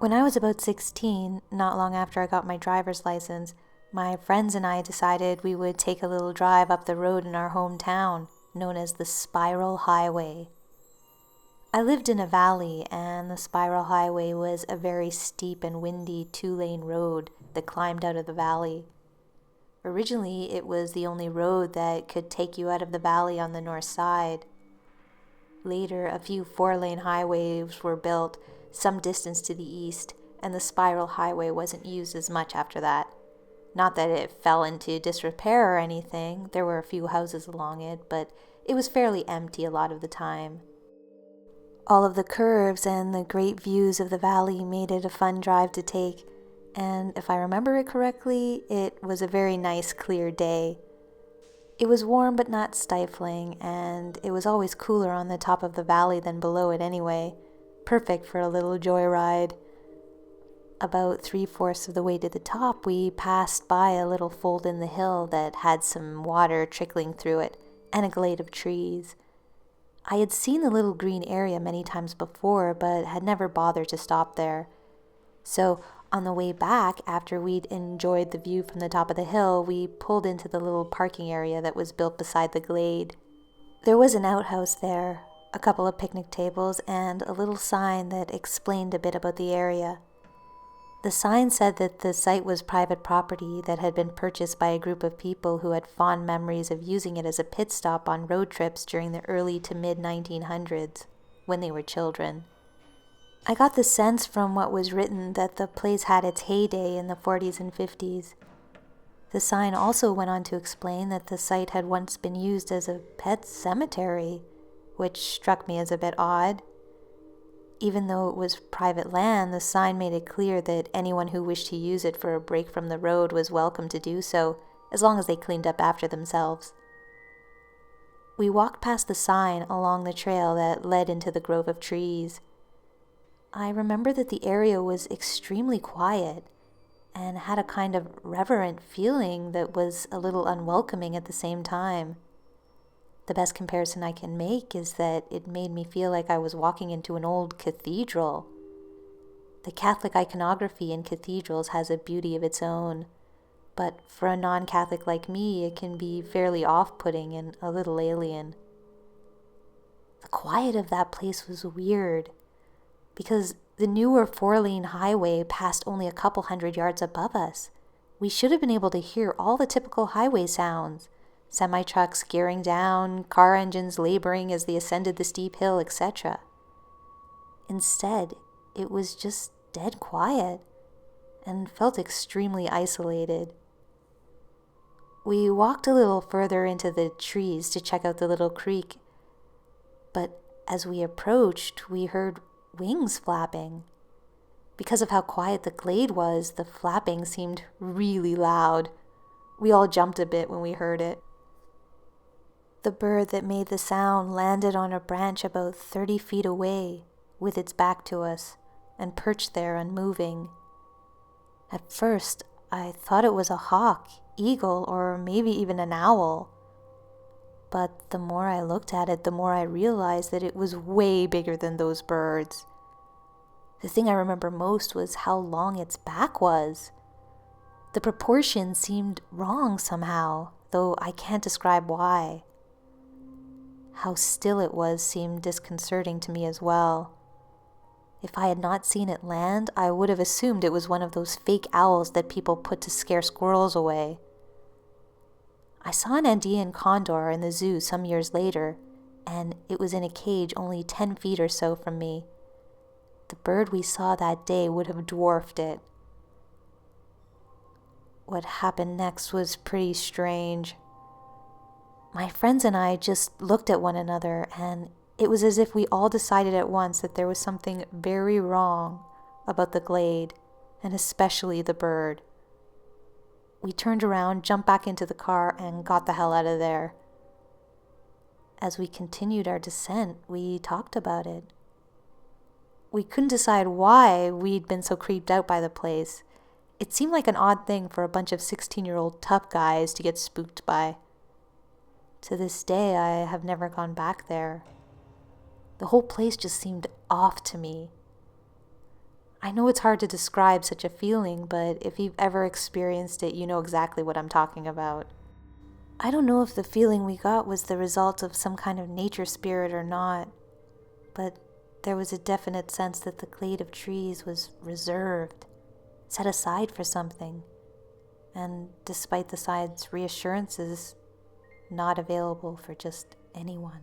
When I was about 16, not long after I got my driver's license, my friends and I decided we would take a little drive up the road in our hometown, known as the Spiral Highway. I lived in a valley, and the Spiral Highway was a very steep and windy two-lane road that climbed out of the valley. Originally, it was the only road that could take you out of the valley on the north side. Later, a few four-lane highways were built some distance to the east, and the Spiral Highway wasn't used as much after that. Not that it fell into disrepair or anything, there were a few houses along it, but it was fairly empty a lot of the time. All of the curves and the great views of the valley made it a fun drive to take, and if I remember it correctly, it was a very nice clear day. It was warm but not stifling, and it was always cooler on the top of the valley than below it anyway. Perfect for a little joyride. About 3/4 of the way to the top, we passed by a little fold in the hill that had some water trickling through it and a glade of trees. I had seen the little green area many times before, but had never bothered to stop there. So on the way back, after we'd enjoyed the view from the top of the hill, we pulled into the little parking area that was built beside the glade. There was an outhouse there, a couple of picnic tables, and a little sign that explained a bit about the area. The sign said that the site was private property that had been purchased by a group of people who had fond memories of using it as a pit stop on road trips during the early to mid-1900s, when they were children. I got the sense from what was written that the place had its heyday in the 40s and 50s. The sign also went on to explain that the site had once been used as a pet cemetery, which struck me as a bit odd. Even though it was private land, the sign made it clear that anyone who wished to use it for a break from the road was welcome to do so, as long as they cleaned up after themselves. We walked past the sign along the trail that led into the grove of trees. I remember that the area was extremely quiet and had a kind of reverent feeling that was a little unwelcoming at the same time. The best comparison I can make is that it made me feel like I was walking into an old cathedral. The Catholic iconography in cathedrals has a beauty of its own, but for a non-Catholic like me, it can be fairly off-putting and a little alien. The quiet of that place was weird, because the newer four-lane highway passed only a couple 100 yards above us. We should have been able to hear all the typical highway sounds. Semi-trucks gearing down, car engines laboring as they ascended the steep hill, etc. Instead, it was just dead quiet and felt extremely isolated. We walked a little further into the trees to check out the little creek, but as we approached, we heard wings flapping. Because of how quiet the glade was, the flapping seemed really loud. We all jumped a bit when we heard it. The bird that made the sound landed on a branch about 30 feet away, with its back to us, and perched there unmoving. At first, I thought it was a hawk, eagle, or maybe even an owl. But the more I looked at it, the more I realized that it was way bigger than those birds. The thing I remember most was how long its back was. The proportion seemed wrong somehow, though I can't describe why. How still it was seemed disconcerting to me as well. If I had not seen it land, I would have assumed it was one of those fake owls that people put to scare squirrels away. I saw an Andean condor in the zoo some years later, and it was in a cage only 10 feet or so from me. The bird we saw that day would have dwarfed it. What happened next was pretty strange. My friends and I just looked at one another, and it was as if we all decided at once that there was something very wrong about the glade, and especially the bird. We turned around, jumped back into the car, and got the hell out of there. As we continued our descent, we talked about it. We couldn't decide why we'd been so creeped out by the place. It seemed like an odd thing for a bunch of 16-year-old tough guys to get spooked by. To this day, I have never gone back there. The whole place just seemed off to me. I know it's hard to describe such a feeling, but if you've ever experienced it, you know exactly what I'm talking about. I don't know if the feeling we got was the result of some kind of nature spirit or not, but there was a definite sense that the glade of trees was reserved, set aside for something, and despite the side's reassurances, not available for just anyone.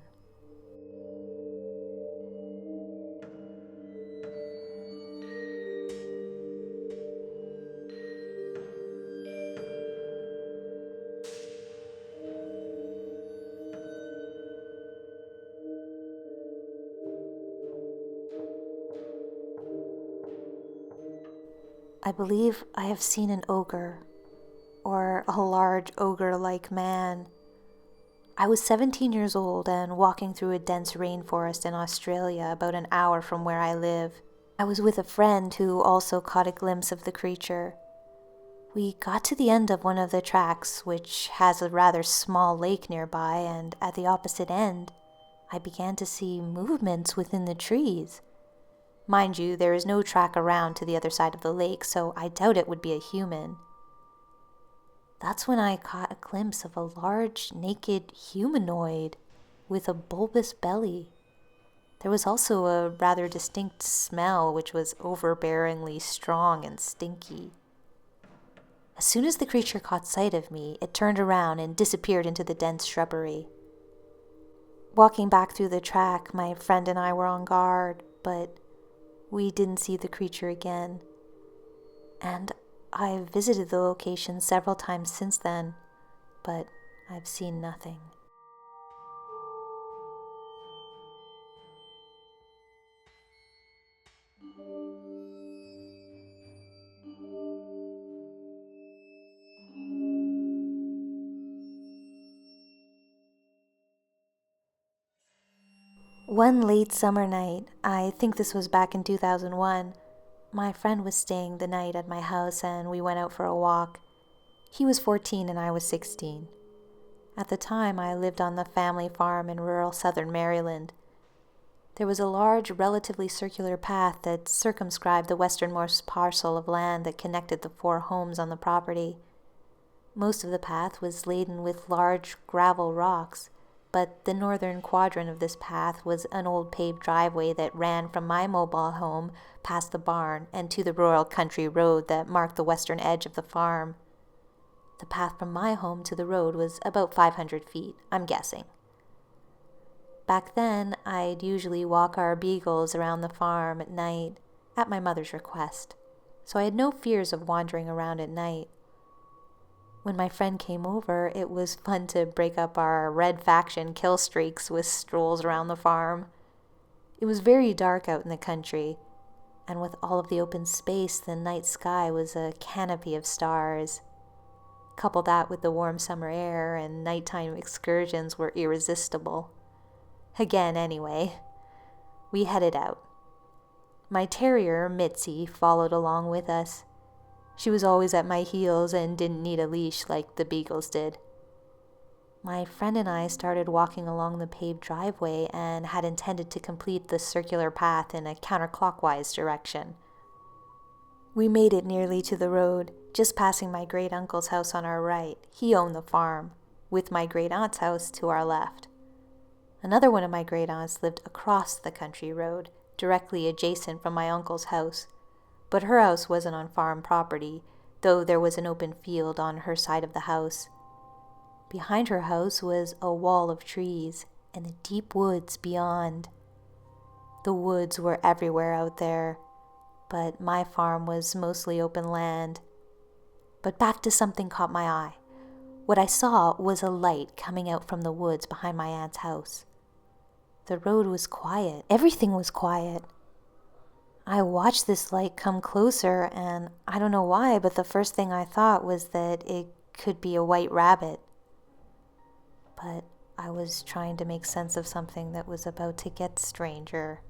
I believe I have seen an ogre, or a large ogre-like man. I was 17 years old and walking through a dense rainforest in Australia about an hour from where I live. I was with a friend who also caught a glimpse of the creature. We got to the end of one of the tracks, which has a rather small lake nearby, and at the opposite end, I began to see movements within the trees. Mind you, there is no track around to the other side of the lake, so I doubt it would be a human. That's when I caught a glimpse of a large, naked humanoid with a bulbous belly. There was also a rather distinct smell, which was overbearingly strong and stinky. As soon as the creature caught sight of me, it turned around and disappeared into the dense shrubbery. Walking back through the track, my friend and I were on guard, but we didn't see the creature again. And I've visited the location several times since then, but I've seen nothing. One late summer night, I think this was back in 2001, my friend was staying the night at my house and we went out for a walk. He was 14 and I was 16. At the time, I lived on the family farm in rural southern Maryland. There was a large, relatively circular path that circumscribed the westernmost parcel of land that connected the 4 homes on the property. Most of the path was laden with large gravel rocks, but the northern quadrant of this path was an old paved driveway that ran from my mobile home past the barn and to the rural country road that marked the western edge of the farm. The path from my home to the road was about 500 feet, I'm guessing. Back then, I'd usually walk our beagles around the farm at night, at my mother's request, so I had no fears of wandering around at night. When my friend came over, it was fun to break up our red faction kill streaks with strolls around the farm. It was very dark out in the country, and with all of the open space, the night sky was a canopy of stars. Couple that with the warm summer air, and nighttime excursions were irresistible. Again, anyway, we headed out. My terrier, Mitzi, followed along with us. She was always at my heels and didn't need a leash like the beagles did. My friend and I started walking along the paved driveway and had intended to complete the circular path in a counterclockwise direction. We made it nearly to the road, just passing my great-uncle's house on our right. He owned the farm, with my great-aunt's house to our left. Another one of my great-aunts lived across the country road, directly adjacent from my uncle's house. But her house wasn't on farm property, though there was an open field on her side of the house. Behind her house was a wall of trees and the deep woods beyond. The woods were everywhere out there, but my farm was mostly open land. But back to something caught my eye. What I saw was a light coming out from the woods behind my aunt's house. The road was quiet. Everything was quiet. I watched this light come closer, and I don't know why, but the first thing I thought was that it could be a white rabbit. But I was trying to make sense of something that was about to get stranger.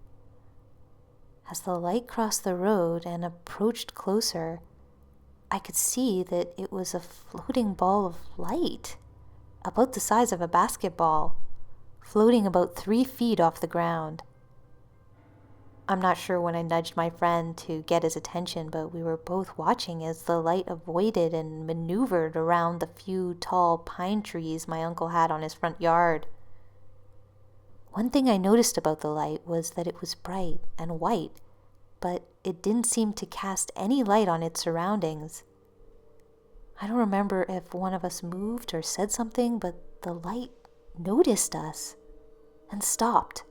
As the light crossed the road and approached closer, I could see that it was a floating ball of light, about the size of a basketball, floating about 3 feet off the ground. I'm not sure when I nudged my friend to get his attention, but we were both watching as the light avoided and maneuvered around the few tall pine trees my uncle had on his front yard. One thing I noticed about the light was that it was bright and white, but it didn't seem to cast any light on its surroundings. I don't remember if one of us moved or said something, but the light noticed us and stopped.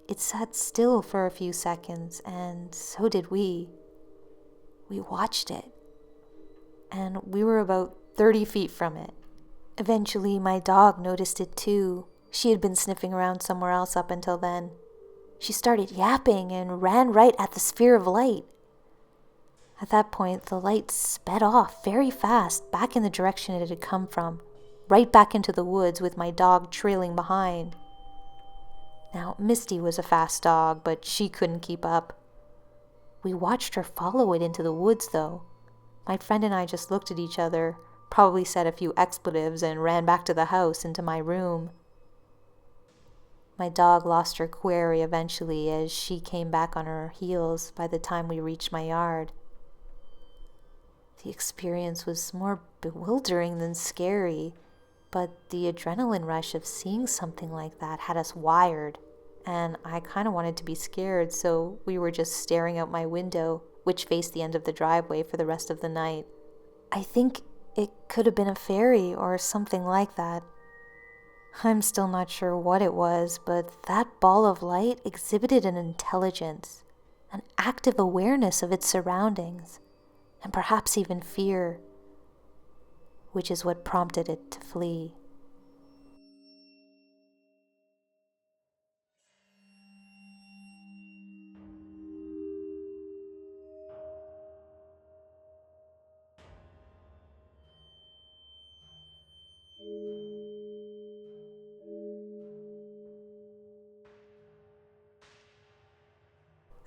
It sat still for a few seconds, and so did we. We watched it, and we were about 30 feet from it. Eventually, my dog noticed it too. She had been sniffing around somewhere else up until then. She started yapping and ran right at the sphere of light. At that point, the light sped off very fast back in the direction it had come from, right back into the woods with my dog trailing behind. Now, Misty was a fast dog, but she couldn't keep up. We watched her follow it into the woods, though. My friend and I just looked at each other, probably said a few expletives, and ran back to the house into my room. My dog lost her quarry eventually as she came back on her heels by the time we reached my yard. The experience was more bewildering than scary, but the adrenaline rush of seeing something like that had us wired, and I kind of wanted to be scared, so we were just staring out my window, which faced the end of the driveway, for the rest of the night. I think it could have been a fairy or something like that. I'm still not sure what it was, but that ball of light exhibited an intelligence, an active awareness of its surroundings, and perhaps even fear, which is what prompted it to flee.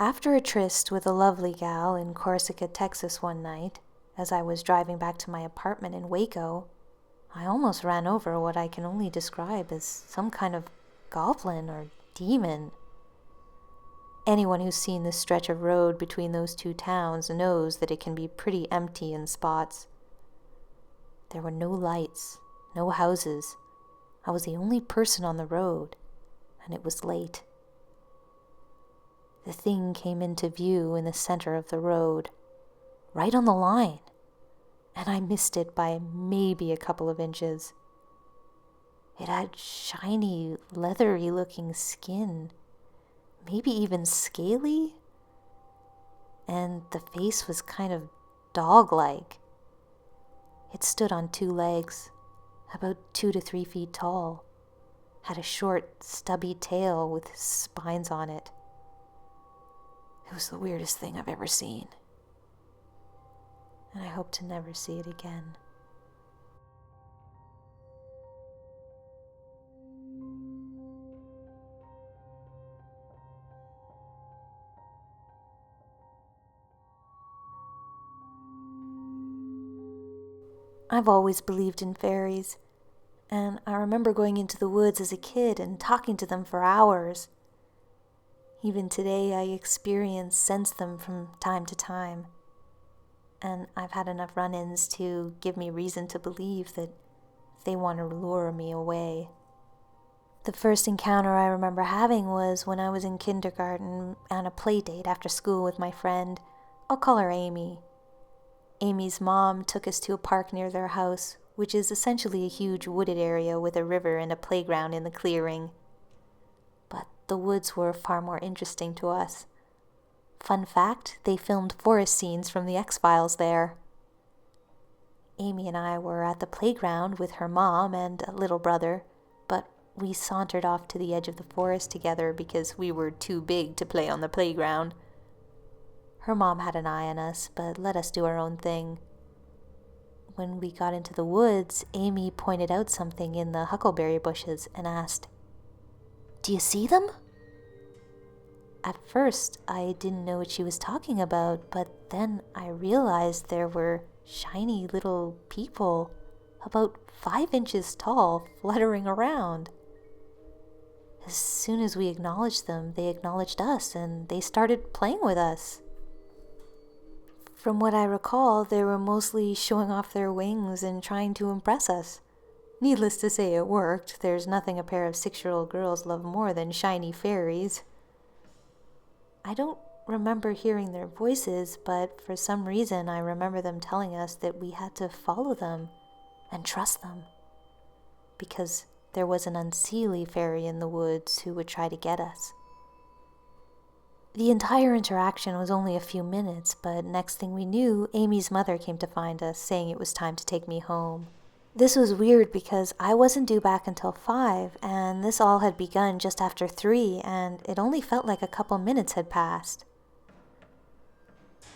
After a tryst with a lovely gal in Corsica, Texas one night, as I was driving back to my apartment in Waco, I almost ran over what I can only describe as some kind of goblin or demon. Anyone who's seen this stretch of road between those two towns knows that it can be pretty empty in spots. There were no lights, no houses. I was the only person on the road, and it was late. The thing came into view in the center of the road, right on the line, and I missed it by maybe a couple of inches. It had shiny, leathery-looking skin, maybe even scaly, and the face was kind of dog-like. It stood on two legs, about 2 to 3 feet tall, had a short, stubby tail with spines on it. It was the weirdest thing I've ever seen, and I hope to never see it again. I've always believed in fairies, and I remember going into the woods as a kid and talking to them for hours. Even today, I sense them from time to time, and I've had enough run-ins to give me reason to believe that they want to lure me away. The first encounter I remember having was when I was in kindergarten on a play date after school with my friend. I'll call her Amy. Amy's mom took us to a park near their house, which is essentially a huge wooded area with a river and a playground in the clearing. But the woods were far more interesting to us. Fun fact, they filmed forest scenes from the X-Files there. Amy and I were at the playground with her mom and a little brother, but we sauntered off to the edge of the forest together because we were too big to play on the playground. Her mom had an eye on us, but let us do our own thing. When we got into the woods, Amy pointed out something in the huckleberry bushes and asked, "Do you see them?" At first, I didn't know what she was talking about, but then I realized there were shiny little people, about 5 inches tall, fluttering around. As soon as we acknowledged them, they acknowledged us and they started playing with us. From what I recall, they were mostly showing off their wings and trying to impress us. Needless to say, it worked. There's nothing a pair of 6-year-old girls love more than shiny fairies. I don't remember hearing their voices, but for some reason I remember them telling us that we had to follow them and trust them, because there was an unseelie fairy in the woods who would try to get us. The entire interaction was only a few minutes, but next thing we knew, Amy's mother came to find us, saying it was time to take me home. This was weird because I wasn't due back until 5, and this all had begun just after 3, and it only felt like a couple minutes had passed.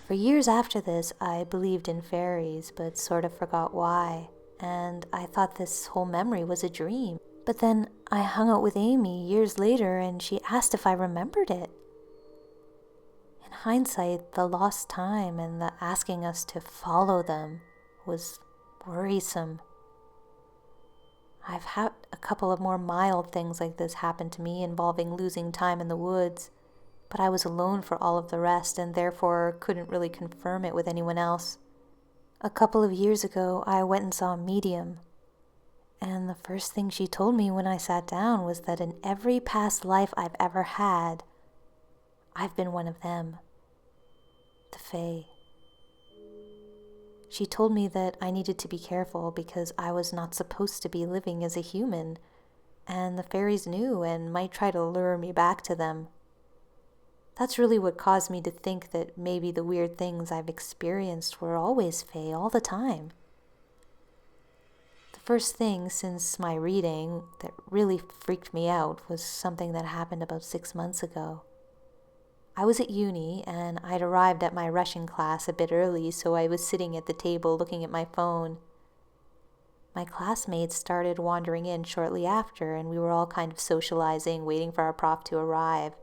For years after this, I believed in fairies, but sort of forgot why, and I thought this whole memory was a dream. But then I hung out with Amy years later, and she asked if I remembered it. In hindsight, the lost time and the asking us to follow them was worrisome. I've had a couple of more mild things like this happen to me involving losing time in the woods, but I was alone for all of the rest and therefore couldn't really confirm it with anyone else. A couple of years ago, I went and saw a medium, and the first thing she told me when I sat down was that in every past life I've ever had, I've been one of them, the Fae. She told me that I needed to be careful because I was not supposed to be living as a human, and the fairies knew and might try to lure me back to them. That's really what caused me to think that maybe the weird things I've experienced were always Fae all the time. The first thing since my reading that really freaked me out was something that happened about 6 months ago. I was at uni, and I'd arrived at my Russian class a bit early, so I was sitting at the table looking at my phone. My classmates started wandering in shortly after, and we were all kind of socializing, waiting for our prof to arrive.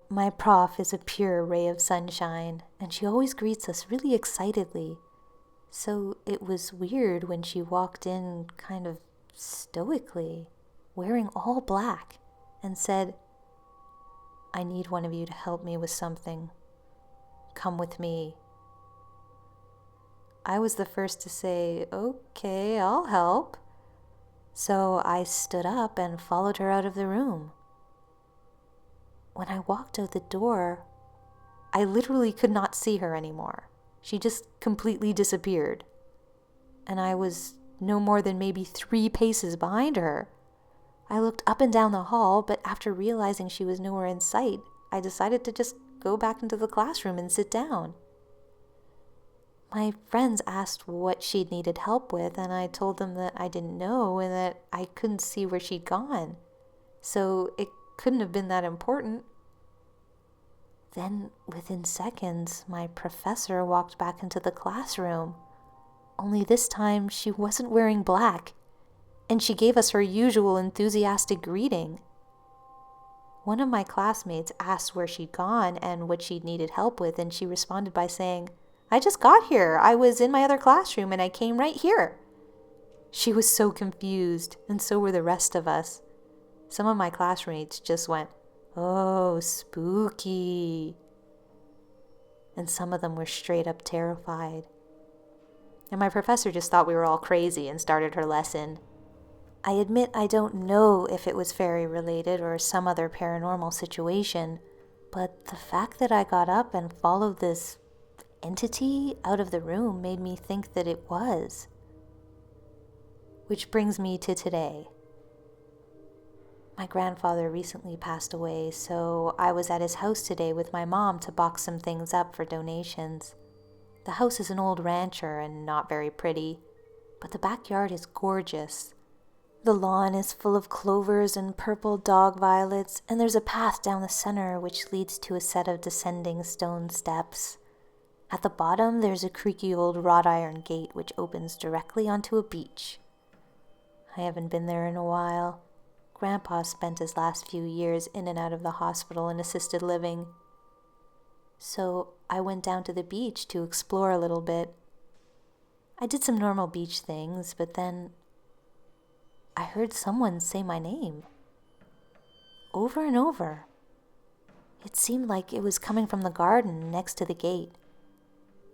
My prof is a pure ray of sunshine, and she always greets us really excitedly. So it was weird when she walked in kind of stoically, wearing all black, and said, "I need one of you to help me with something. Come with me." I was the first to say, "Okay, I'll help." So I stood up and followed her out of the room. When I walked out the door, I literally could not see her anymore. She just completely disappeared. And I was no more than maybe 3 paces behind her. I looked up and down the hall, but after realizing she was nowhere in sight, I decided to just go back into the classroom and sit down. My friends asked what she'd needed help with, and I told them that I didn't know and that I couldn't see where she'd gone. So it couldn't have been that important. Then, within seconds, my professor walked back into the classroom. Only this time, she wasn't wearing black, and she gave us her usual enthusiastic greeting. One of my classmates asked where she'd gone and what she'd needed help with, and she responded by saying, "I just got here. I was in my other classroom and I came right here." She was so confused, and so were the rest of us. Some of my classmates just went, "Oh, spooky." And some of them were straight up terrified. And my professor just thought we were all crazy and started her lesson. I admit I don't know if it was fairy related or some other paranormal situation, but the fact that I got up and followed this entity out of the room made me think that it was. Which brings me to today. My grandfather recently passed away, so I was at his house today with my mom to box some things up for donations. The house is an old rancher and not very pretty, but the backyard is gorgeous. The lawn is full of clovers and purple dog violets, and there's a path down the center which leads to a set of descending stone steps. At the bottom, there's a creaky old wrought iron gate which opens directly onto a beach. I haven't been there in a while. Grandpa spent his last few years in and out of the hospital and assisted living. So I went down to the beach to explore a little bit. I did some normal beach things, but then I heard someone say my name. over and over. It seemed like it was coming from the garden next to the gate.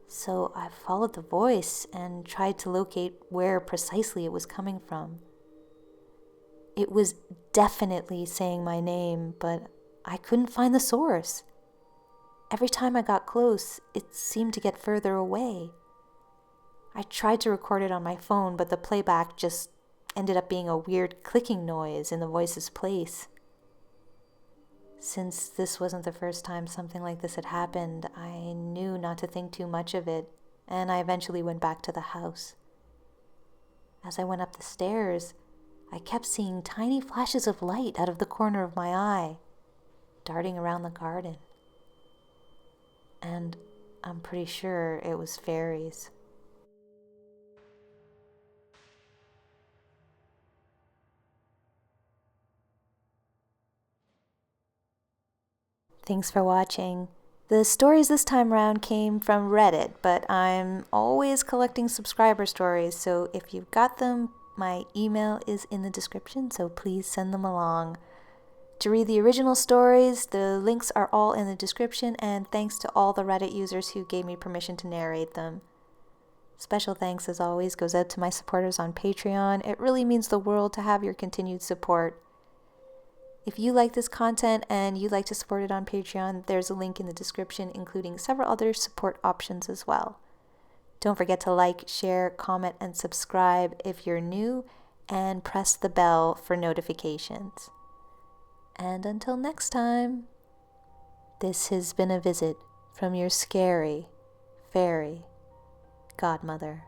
So I followed the voice and tried to locate where precisely it was coming from. It was definitely saying my name, but I couldn't find the source. Every time I got close, it seemed to get further away. I tried to record it on my phone, but the playback just ended up being a weird clicking noise in the voice's place. Since this wasn't the first time something like this had happened, I knew not to think too much of it, and I eventually went back to the house. As I went up the stairs, I kept seeing tiny flashes of light out of the corner of my eye, darting around the garden. And I'm pretty sure it was fairies. Thanks for watching. The stories this time around came from Reddit, but I'm always collecting subscriber stories, so if you've got them, my email is in the description, so please send them along. To read the original stories, the links are all in the description, and thanks to all the Reddit users who gave me permission to narrate them. Special thanks, as always, goes out to my supporters on Patreon. It really means the world to have your continued support. If you like this content and you'd like to support it on Patreon, there's a link in the description, including several other support options as well. Don't forget to like, share, comment, and subscribe if you're new, and press the bell for notifications. And until next time, this has been a visit from your scary fairy godmother.